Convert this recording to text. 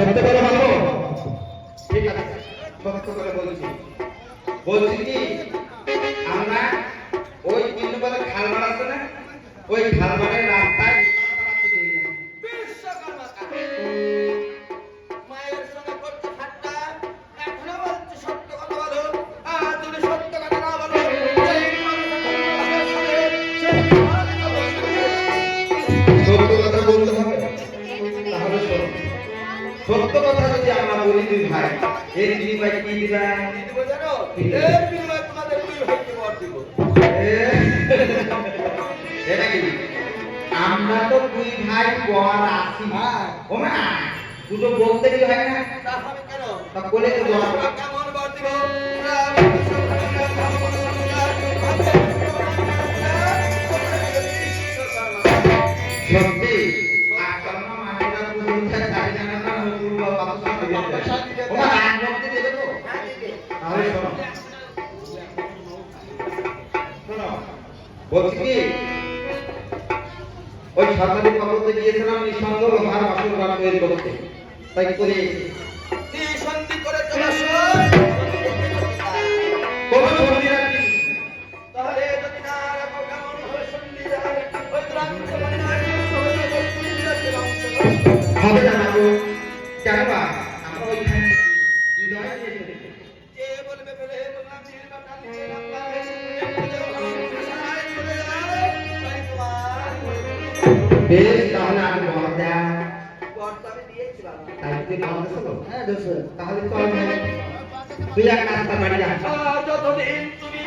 সত্য করে বলবো? ঠিক আছে, সত্য করে বলছি। বলছি কি, আমরা ওই 3 নম্বরের খালমার আছে না, ওই খালমারের রাস্তায় বিশ্বকর্মা কাকা মায়ের সঙ্গে করতে ঠাট্টা, এখনো বলছে সত্য কথা বলো। আর যদি সত্য কথা না বলো, এই মানুষের সাথে সেই বিবাহের কথা বলবে। সত্য কথা বলতে হবে। তাহলে শোনো, সত্য কথা যদি আমরা বলি দুই ভাই, এর বিনিময়ে কি দিবা? কি দিব জানো? এর বিনিময়ে তোমাদের 2 ভাইকে বর দিব। এটা কি? আমরা তো 2 ভাই বর আছি। ও মা, দুটো বলতে কি হয় না? তা হবে কেন? তা বলে তো বর। তোমরা কেমন বর দিব? সত্যি আজকাল না মানুষরা পুরুষরা চাই জানে না, নতুন বা বাচ্চা দিতে। ও মা, এক বলতে দেবে তো? তাহলে শোনো, শোনো, বলছি কি, ওই সরকারি পক্ষতে গিয়েছিলাম নিঃসন্দেহ লোহার বাসন ঘর তৈরি করতে, তাই করে সন্ধি করে তোমার কোনো সন্ধি রাখি তাহলে যদি না রাখো কেমন হবে সন্ধি যায়? ওই গ্রামকে মানে না হবে না গো। কেন বা আমরা ওইখানে হৃদয় দিয়ে ফেলি। কে বলবে ফেলে তোমরা মিল বা টান দিয়ে রাখবা। বেশ, তাহলে আমি বর দেয়া বর্ত আমি দিয়েছি বাবা। তাই তুই বলতেছ তো? হ্যাঁ দোস্ত। তাহলে চল তুই এক কাজটা বাড়ি যা। যতদিন তুমি